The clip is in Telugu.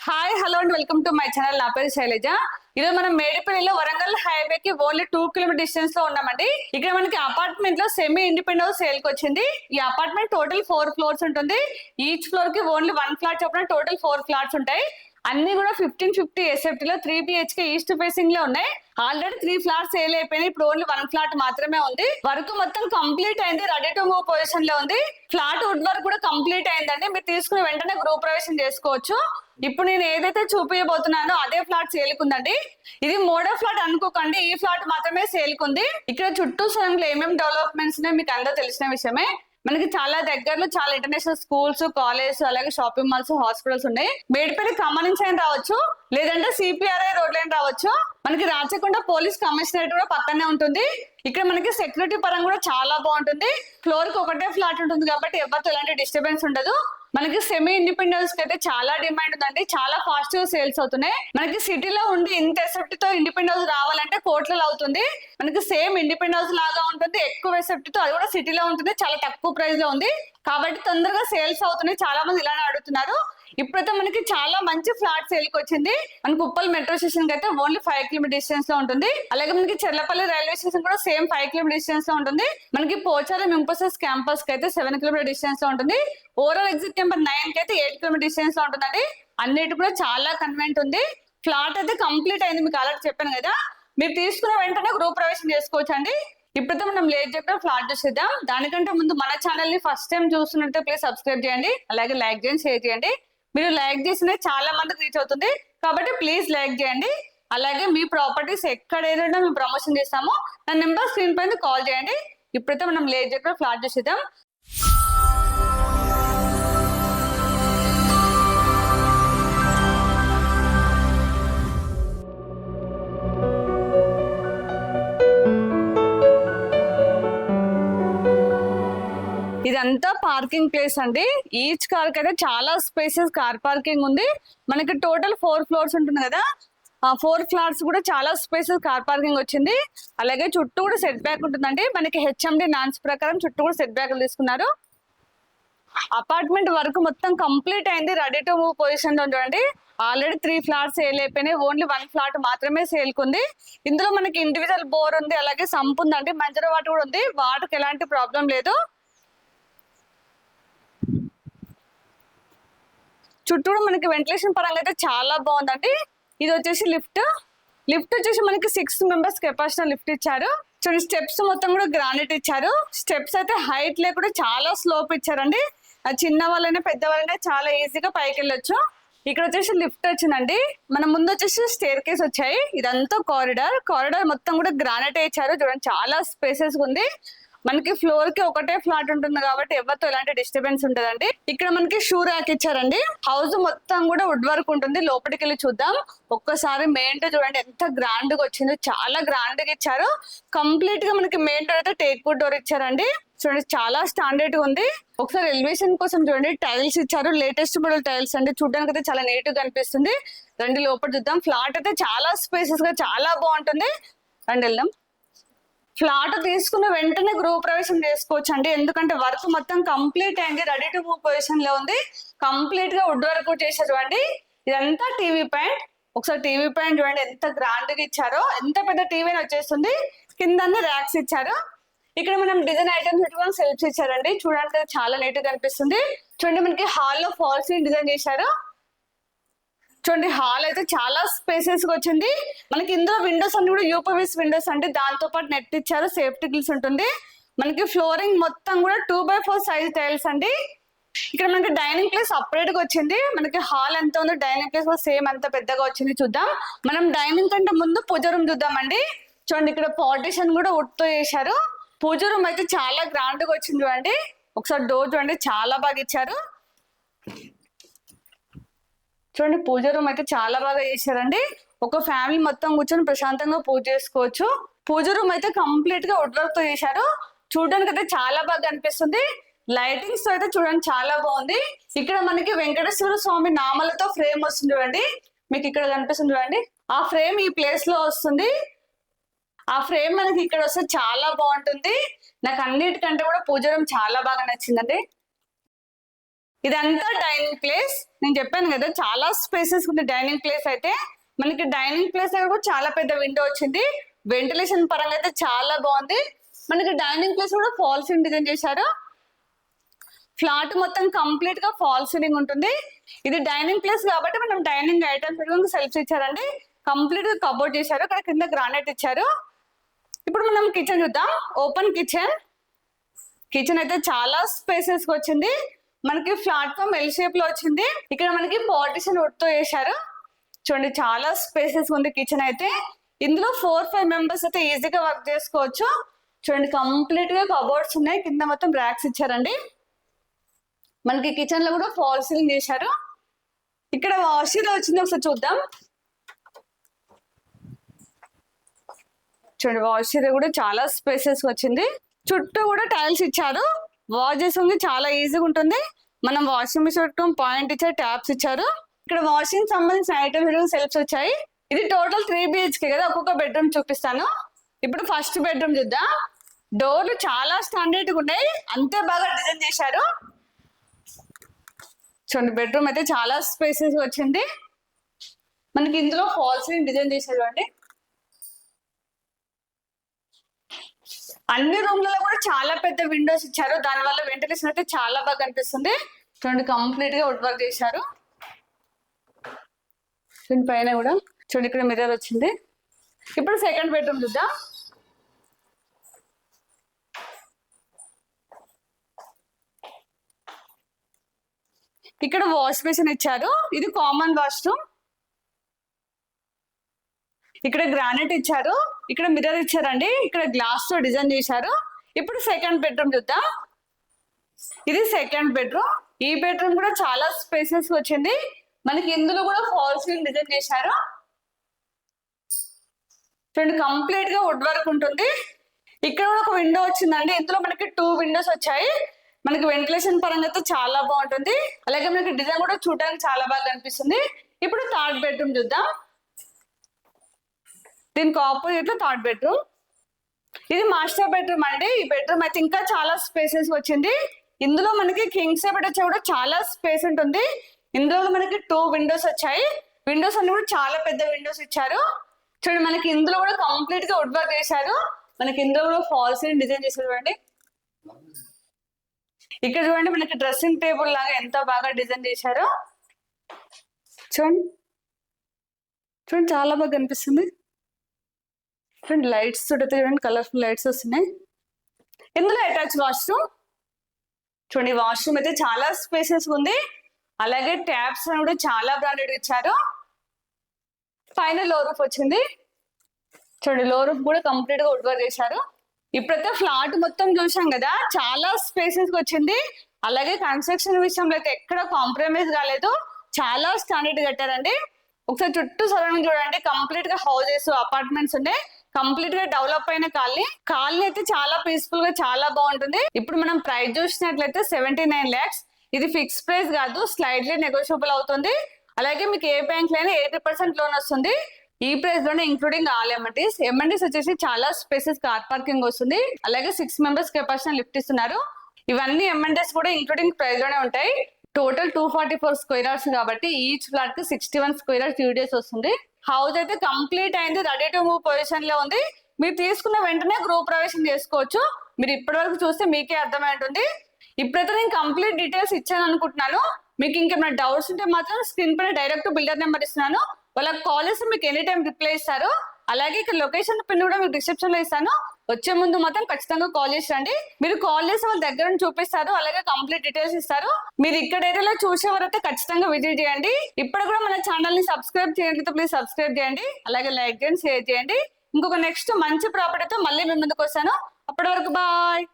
Hi hello and welcome to my channel. నా పేరు శైలజ. ఈరోజు మనం మేడిపల్లిలో వరంగల్ హైవే కి ఓన్లీ 2 కిలోమీటర్ డిస్టెన్స్ లో ఉన్నామండి. ఇక్కడ మనకి అపార్ట్మెంట్ లో సెమీ ఇండిపెండెంట్ హౌస్ సేల్ కి వచ్చింది. ఈ అపార్ట్మెంట్ టోటల్ 4 ఫ్లోర్స్ ఉంటుంది. ఈచ్ ఫ్లోర్ కి ఓన్లీ 1 ఫ్లాట్ చొప్పున టోటల్ 4 ఫ్లాట్స్ ఉంటాయి. అన్ని కూడా 1550 ఎస్ఎఫ్టీ లో 3 బిహెచ్కే ఈస్ట్ ఫేసింగ్ లో ఉన్నాయి. ఆల్రెడీ 3 ఫ్లాట్స్ సేల్ అయిపోయినాయి. ఇప్పుడు ఓన్లీ 1 ఫ్లాట్ మాత్రమే ఉంది. వర్క్ మొత్తం కంప్లీట్ అయింది, రెడీ టు మూవ్ పొజిషన్ లో ఉంది. ఫ్లాట్ వుడ్ వర్క్ కూడా కంప్లీట్ అయిందండి. మీరు తీసుకుని వెంటనే గృహ ప్రవేశం చేసుకోవచ్చు. ఇప్పుడు నేను ఏదైతే చూపించబోతున్నానో అదే ఫ్లాట్ సేల్కుందండి. ఇది మోడల్ ఫ్లాట్ అనుకోకండి, ఈ ఫ్లాట్ మాత్రమే సేల్కుంది. ఇక్కడ చుట్టూ సొంతంలో ఏమేమి డెవలప్మెంట్స్ ఉన్నాయో మీకు అందరూ తెలిసిన విషయమే. మనకి చాలా దగ్గరలో చాలా ఇంటర్నేషనల్ స్కూల్స్, కాలేజ్, అలాగే షాపింగ్ మాల్స్, హాస్పిటల్స్ ఉన్నాయి. మేడిపల్లి ఖమ్మం నుంచి అయినా రావచ్చు, లేదంటే సిపిఆర్ఐ రోడ్ లైన్ రావచ్చు. మనకి రాచకొండ పోలీస్ కమిషనరేట్ కూడా పక్కనే ఉంటుంది. ఇక్కడ మనకి సెక్యూరిటీ పరంగా కూడా చాలా బాగుంటుంది. ఫ్లోర్ కి ఒకటే ఫ్లాట్ ఉంటుంది కాబట్టి ఎవరితో ఎలాంటి డిస్టర్బెన్స్ ఉండదు. మనకి సెమీ ఇండిపెండెన్స్ కి అయితే చాలా డిమాండ్ ఉందండి. చాలా ఫాస్ట్ గా సేల్స్ అవుతున్నాయి. మనకి సిటీలో ఉండి ఇంత ఎసెప్ట్ తో ఇండిపెండెన్స్ రావాలంటే కోట్లలో అవుతుంది. మనకి సేమ్ ఇండిపెండెన్స్ లాగా ఉంటుంది, ఎక్కువ ఎసెప్ట్ తో, అది కూడా సిటీలో ఉంటుంది, చాలా తక్కువ ప్రైస్ లో ఉంది. కాబట్టి తొందరగా సేల్స్ అవుతున్నాయి. చాలా మంది ఇలానే అడుగుతున్నారు. ఇప్పుడైతే మనకి చాలా మంచి ఫ్లాట్ సేల్ కి వచ్చింది. మనకి ఉప్పల్ మెట్రో స్టేషన్ కి అయితే ఓన్లీ 5 కిలోమీటర్ డిస్టెన్స్ లో ఉంటుంది. అలాగే మనకి చెర్లపల్లి రైల్వే స్టేషన్ కూడా సేమ్ 5 కిలోమీటర్ డిస్టెన్స్ లో ఉంటుంది. మనకి పోచారం ఇంపోసిస్ క్యాంపస్ కి అయితే 7 కిలోమీటర్ డిస్టెన్స్ లో ఉంటుంది. ఓవరాల్ ఎగ్జిట్ నెంబర్ 9 కి అయితే 8 కిలోమీటర్ డిస్టెన్స్ లో ఉంటుందండి. అన్నిటి కూడా చాలా కన్వెంట్ ఉంది. ఫ్లాట్ అయితే కంప్లీట్ అయింది, మీకు ఆల్రెడీ చెప్పాను కదా. మీరు తీసుకున్న వెంటనే గృహ ప్రవేశం చేసుకోవచ్చు అండి. ఇప్పుడైతే మనం లేట్ చెప్పిన ఫ్లాట్ చూసేద్దాం. దానికంటే ముందు మన ఛానల్ ని ఫస్ట్ టైం చూస్తున్నట్టే ప్లీజ్ సబ్స్క్రైబ్ చేయండి, అలాగే లైక్ చేయండి, షేర్ చేయండి. మీరు లైక్ చేసిన చాలా మందికి రీచ్ అవుతుంది కాబట్టి ప్లీజ్ లైక్ చేయండి. అలాగే మీ ప్రాపర్టీస్ ఎక్కడ ఏదైనా మేము ప్రమోషన్ చేస్తామో నా నెంబర్ స్క్రీన్ పైన కాల్ చేయండి. ఇప్పుడైతే మనం లేట్ చెప్పిన ఫ్లాట్ చూసేద్దాం. ఇదంతా పార్కింగ్ ప్లేస్ అండి. ఈచ్ కార్ కి అయితే చాలా స్పేసెస్ కార్ పార్కింగ్ ఉంది. మనకి టోటల్ 4 ఫ్లోర్స్ ఉంటుంది కదా, ఆ 4 ఫ్లాట్స్ కూడా చాలా స్పేసెస్ కార్ పార్కింగ్ వచ్చింది. అలాగే చుట్టూ కూడా సెట్ బ్యాక్ ఉంటుందండి. మనకి హెచ్ఎండి నాన్స్ ప్రకారం చుట్టూ కూడా సెట్ బ్యాక్లు తీసుకున్నారు. అపార్ట్మెంట్ వర్క్ మొత్తం కంప్లీట్ అయింది, రెడీ టు మూవ్ పొజిషన్ లో చూడండి. ఆల్రెడీ 3 ఫ్లాట్స్ సేల్ అయిపోయినాయి. ఓన్లీ 1 ఫ్లాట్ మాత్రమే సేల్కుంది. ఇందులో మనకి ఇండివిజువల్ బోర్ ఉంది, అలాగే సంప్ ఉందండి, మంజర వాటర్ కూడా ఉంది. వాటర్కి ఎలాంటి ప్రాబ్లం లేదు. చుట్టూ మనకి వెంటిలేషన్ పరంగా అయితే చాలా బాగుందండి. ఇది వచ్చేసి లిఫ్ట్. లిఫ్ట్ వచ్చేసి మనకి 6 మెంబర్స్ కెపాసిటీ లిఫ్ట్ ఇచ్చారు. చూడండి, స్టెప్స్ మొత్తం కూడా గ్రానైట్ ఇచ్చారు. స్టెప్స్ అయితే హైట్ లేకుండా చాలా స్లోప్ ఇచ్చారండి. చిన్న వాళ్ళైనా పెద్ద వాళ్ళైనా చాలా ఈజీగా పైకి వెళ్ళొచ్చు. ఇక్కడ వచ్చేసి లిఫ్ట్ వచ్చిందండి. మన ముందు వచ్చేసి స్టేర్ కేస్ వచ్చాయి. ఇదంతా కారిడార్ మొత్తం కూడా గ్రానైట్ ఇచ్చారు. చూడండి, చాలా స్పేసెస్ ఉంది. మనకి ఫ్లోర్ కి ఒకటే ఫ్లాట్ ఉంటుంది కాబట్టి ఎవరితో ఎలాంటి డిస్టర్బెన్స్ ఉంటదండి. ఇక్కడ మనకి షూ ర్యాక్ ఇచ్చారండి. హౌస్ మొత్తం కూడా వుడ్ వర్క్ ఉంటుంది. లోపలికి వెళ్ళి చూద్దాం. ఒక్కసారి మెయిన్ డోర్ చూడండి ఎంత గ్రాండ్ గా వచ్చిందో, చాలా గ్రాండ్ గా ఇచ్చారు. కంప్లీట్ గా మనకి మెయిన్ డోర్ అయితే టేక్ వుడ్ డోర్ ఇచ్చారండి. చూడండి, చాలా స్టాండర్డ్ గా ఉంది. ఒకసారి ఎలివేషన్ కోసం చూడండి, టైల్స్ ఇచ్చారు. లేటెస్ట్ మోడల్ టైల్స్ అండి. చూడడానికి అయితే చాలా నీట్ గా కనిపిస్తుంది. రండి లోపల చూద్దాం. ఫ్లాట్ అయితే చాలా స్పేసెస్ గా చాలా బాగుంటుంది. రండి వెళ్దాం. ఫ్లాట్ తీసుకున్న వెంటనే గృహ ప్రవేశం చేసుకోవచ్చు అండి. ఎందుకంటే వర్క్ మొత్తం కంప్లీట్ అయింది, రెడీ టు మూవ్ పొజిషన్ లో ఉంది. కంప్లీట్ గా వుడ్ వర్క్ చేశారు చూడండి. ఇదంతా టీవీ పాయింట్. ఒకసారి టీవీ పాయింట్ చూడండి ఎంత గ్రాండ్ గా ఇచ్చారో. ఎంత పెద్ద టీవీ వచ్చేస్తుంది. కింద ర్యాక్స్ ఇచ్చారు. ఇక్కడ మనం డిజైన్ ఐటమ్స్ పెట్టుకొని సెల్ఫ్స్ ఇచ్చారండి. చూడడానికి చాలా నీట్ గా కనిపిస్తుంది. చూడండి, మనకి హాల్ లో ఫాల్ సీలింగ్ డిజైన్ చేశారు. చూడండి, హాల్ అయితే చాలా స్పేసెస్ గా వచ్చింది. మనకి ఇందులో విండోస్ అన్ని కూడా యూపీవీఎస్ విండోస్ అంటే, దాంతో పాటు నెట్ ఇచ్చారు, సేఫ్టీ గిల్స్ ఉంటుంది. మనకి ఫ్లోరింగ్ మొత్తం కూడా 2x4 సైజ్ టైల్స్ అండి. ఇక్కడ మనకి డైనింగ్ ప్లేస్ సపరేట్ గా వచ్చింది. మనకి హాల్ ఎంత ఉందో డైనింగ్ ప్లేస్ సేమ్ అంత పెద్దగా వచ్చింది. చూద్దాం. మనం డైనింగ్ కంటే ముందు పూజ రూమ్ చూద్దామండి. చూడండి, ఇక్కడ పార్టిషన్ కూడా వుడ్ తో చేశారు. పూజ రూమ్ అయితే చాలా గ్రాండ్ గా వచ్చింది చూడండి. ఒకసారి డోర్ చూడండి, చాలా బాగా ఇచ్చారు. చూడండి, పూజ రూమ్ అయితే చాలా బాగా చేశారండి. ఒక ఫ్యామిలీ మొత్తం కూర్చొని ప్రశాంతంగా పూజ చేసుకోవచ్చు. పూజ రూమ్ అయితే కంప్లీట్ గా వుడ్ వర్క్ తో చేశారు. చూడడానికి అయితే చాలా బాగా అనిపిస్తుంది. లైటింగ్స్ తో అయితే చూడండి చాలా బాగుంది. ఇక్కడ మనకి వెంకటేశ్వర స్వామి నామాలతో ఫ్రేమ్ వస్తుంది చూడండి. మీకు ఇక్కడ కనిపిస్తుంది చూడండి. ఆ ఫ్రేమ్ ఈ ప్లేస్ లో వస్తుంది. ఆ ఫ్రేమ్ మనకి ఇక్కడ వస్తే చాలా బాగుంటుంది. నాకు అన్నిటికంటే కూడా పూజ రూమ్ చాలా బాగా నచ్చిందండి. ఇదంతా డైనింగ్ ప్లేస్. నేను చెప్పాను కదా చాలా స్పేసెస్ ఉంది డైనింగ్ ప్లేస్ అయితే. మనకి డైనింగ్ ప్లేస్ దగ్గర కూడా చాలా పెద్ద విండో వచ్చింది. వెంటిలేషన్ పరంగా అయితే చాలా బాగుంది. మనకి డైనింగ్ ప్లేస్ కూడా ఫాల్ సీలింగ్ డిజైన్ చేశారు. ఫ్లాట్ మొత్తం కంప్లీట్ గా ఫాల్ సీలింగ్ ఉంటుంది. ఇది డైనింగ్ ప్లేస్ కాబట్టి మనం డైనింగ్ ఐటమ్స్ సెల్ఫ్స్ ఇచ్చారండి. కంప్లీట్ గా కబోర్డ్ చేశారు. అక్కడ కింద గ్రానైట్ ఇచ్చారు. ఇప్పుడు మనం కిచెన్ చూద్దాం. Open kitchen. కిచెన్ అయితే చాలా స్పేసెస్ వచ్చింది. మనకి ప్లాట్ఫామ్ ఎల్ షేప్ లో వచ్చింది. ఇక్కడ మనకి పార్టిషన్ వుడ్ తో వేశారు. చూడండి చాలా స్పేసెస్ ఉంది కిచెన్ అయితే. ఇందులో 4-5 మెంబర్స్ అయితే ఈజీగా వర్క్ చేసుకోవచ్చు. చూడండి కంప్లీట్ గా కబోర్డ్స్ ఉన్నాయి. కింద మొత్తం ర్యాక్స్ ఇచ్చారండి. మనకి కిచెన్ లో కూడా ఫాల్ సీలింగ్ చేశారు. ఇక్కడ వాష్ ఏరియా వచ్చింది, ఒకసారి చూద్దాం. చూడండి వాష్ ఏరియా కూడా చాలా స్పేసెస్ వచ్చింది. చుట్టూ కూడా టైల్స్ ఇచ్చారు. వాష్ చేసి చాలా ఈజీగా ఉంటుంది. మనం వాషింగ్ మిషన్ పాయింట్ ఇచ్చారు, ట్యాప్స్ ఇచ్చారు. ఇక్కడ వాషింగ్ సంబంధించిన ఐటమ్స్ సెల్ఫ్స్ వచ్చాయి. ఇది టోటల్ 3 BHK కదా. ఒక్కొక్క బెడ్రూమ్ చూపిస్తాను. ఇప్పుడు ఫస్ట్ బెడ్రూమ్ చూద్దాం. డోర్లు చాలా స్టాండర్డ్ గా ఉన్నాయి. అంతే బాగా డిజైన్ చేశారు. చూడండి బెడ్రూమ్ అయితే చాలా స్పేసెస్ వచ్చింది. మనకి ఇందులో ఫాల్ సీలింగ్ డిజైన్ చేశారు అండి. అన్ని రూమ్లలో కూడా చాలా పెద్ద విండోస్ ఇచ్చారు. దాని వల్ల వెంటిలేషన్ అయితే చాలా బాగా కనిపిస్తుంది. చూడండి కంప్లీట్ గా వుడ్ వర్క్ చేశారు. దీని పైన కూడా చూడండి ఇక్కడ మిర్రర్ వచ్చింది. ఇప్పుడు సెకండ్ బెడ్రూమ్ చూద్దాం. ఇక్కడ వాష్ బేసిన్ ఇచ్చారు. ఇది కామన్ వాష్రూమ్. ఇక్కడ గ్రానైట్ ఇచ్చారు. ఇక్కడ మిర్రర్ ఇచ్చారండి. ఇక్కడ గ్లాస్ తో డిజైన్ చేశారు. ఇప్పుడు సెకండ్ బెడ్రూమ్ చూద్దాం. ఇది సెకండ్ బెడ్రూమ్. ఈ బెడ్రూమ్ కూడా చాలా స్పేసెస్ వచ్చింది. మనకి ఇందులో కూడా ఫాల్ సీలింగ్ డిజైన్ చేశారు. చూడండి కంప్లీట్ గా వుడ్ వర్క్ ఉంటుంది. ఇక్కడ కూడా ఒక విండో వచ్చిందండి. ఇందులో మనకి 2 విండోస్ వచ్చాయి. మనకి వెంటిలేషన్ పరంగా అయితే చాలా బాగుంటుంది. అలాగే మనకి డిజైన్ కూడా చూడడానికి చాలా బాగా కనిపిస్తుంది. ఇప్పుడు థర్డ్ బెడ్రూమ్ చూద్దాం. దీనికి ఆపోజిట్ లో థర్డ్ బెడ్రూమ్. ఇది మాస్టర్ బెడ్రూమ్ అండి. ఈ బెడ్రూమ్ అయితే ఇంకా చాలా స్పేసెస్ వచ్చింది. ఇందులో మనకి కింగ్ సైజ్ బెడ్ వచ్చి కూడా చాలా స్పేస్ ఉంటుంది. ఇందులో మనకి 2 విండోస్ వచ్చాయి. విండోస్ అన్ని కూడా చాలా పెద్ద విండోస్ ఇచ్చారు. చూడండి మనకి ఇందులో కూడా కంప్లీట్ గా వుడ్ వర్క్ చేశారు. మనకి ఇందులో కూడా ఫాల్ సీలింగ్ డిజైన్ చేశారు. చూడండి ఇక్కడ చూడండి మనకి డ్రెస్సింగ్ టేబుల్ లాగా ఎంత బాగా డిజైన్ చేశారు. చూడండి చూడండి చాలా బాగా కనిపిస్తుంది. చూడండి లైట్స్ చూడైతే చూడండి కలర్ఫుల్ లైట్స్ వస్తున్నాయి. ఇందులో అటాచ్ వాష్రూమ్. చూడండి వాష్రూమ్ అయితే చాలా స్పేసెస్ ఉంది. అలాగే ట్యాప్స్ కూడా చాలా బ్రాండెడ్ ఇచ్చారు. పైన లో రూఫ్ వచ్చింది. చూడండి లో రూఫ్ కూడా కంప్లీట్ గా వుడ్ వర్క్ చేశారు. ఇప్పుడైతే ఫ్లాట్ మొత్తం చూసాం కదా, చాలా స్పేసెస్ వచ్చింది. అలాగే కన్స్ట్రక్షన్ విషయంలో అయితే ఎక్కడ కాంప్రమైజ్ కాలేదు. చాలా స్టాండర్డ్ కట్టారండి. ఒకసారి చుట్టూ సరౌండింగ్ చూడండి. కంప్లీట్ గా హౌసెస్, అపార్ట్మెంట్స్ ఉన్నాయి. కంప్లీట్ గా డెవలప్ అయిన కాలనీ అయితే చాలా పీస్ఫుల్ గా చాలా బాగుంటుంది. ఇప్పుడు మనం ప్రైస్ చూసినట్లయితే 79 lakhs. ఇది ఫిక్స్ ప్రైస్ కాదు, స్లైడ్లీ నెగోషియబుల్ అవుతుంది. అలాగే మీకు ఏ బ్యాంక్ లైనా 80% లోన్ వస్తుంది. ఈ ప్రైస్ లోనే ఇంక్లూడింగ్ ఆల్ ఎమ్ఎన్టీస్. ఎమ్ఎన్టీస్ వచ్చేసి చాలా స్పేసెస్ కార్ పార్కింగ్ వస్తుంది. అలాగే 6 members కెపాసిటీ లిఫ్ట్ ఇస్తున్నారు. ఇవన్నీ ఎమ్ఎన్టీస్ కూడా ఇంక్లూడింగ్ ప్రైస్ లోనే ఉంటాయి. టోటల్ 244 square yards కాబట్టి ఈచ్ ఫ్లాట్ కి 61 square yards యూడిఎస్ వస్తుంది. హౌస్ అయితే కంప్లీట్ అయింది, రెడీ టు మూవ్ పొజిషన్ లో ఉంది. మీరు తీసుకున్న వెంటనే గృహ ప్రవేశం చేసుకోవచ్చు. మీరు ఇప్పటి వరకు చూస్తే మీకే అర్థమై ఉంటుంది. ఇప్పుడైతే నేను కంప్లీట్ డీటెయిల్స్ ఇచ్చాను అనుకుంటున్నాను. మీకు ఇంకేమైనా డౌట్స్ ఉంటే మాత్రం స్క్రీన్ పైన డైరెక్ట్ బిల్డర్ నెంబర్ ఇస్తున్నాను. వాళ్ళకి కాల్ చేస్తే మీకు ఎనీ టైం రిప్లై ఇస్తారు. అలాగే ఇక్కడ లొకేషన్ పిన్ కూడా మీకు డిస్క్రిప్షన్ లో ఇస్తాను. వచ్చే ముందు మాత్రం ఖచ్చితంగా కాల్ చేసి రండి. మీరు కాల్ చేసి వాళ్ళ దగ్గర చూపిస్తారు. అలాగే కంప్లీట్ డీటెయిల్స్ ఇస్తారు. మీరు ఇక్కడ ఏరియాలో చూసేవారైతే ఖచ్చితంగా విజిట్ చేయండి. ఇప్పుడు కూడా మన ఛానల్ ని సబ్స్క్రైబ్ చేయండి. ప్లీజ్ సబ్స్క్రైబ్ చేయండి. అలాగే లైక్ చేయండి, షేర్ చేయండి. ఇంకొక నెక్స్ట్ మంచి ప్రాపర్టీతో మళ్ళీ మీ ముందుకు వస్తాను. అప్పటి వరకు బాయ్.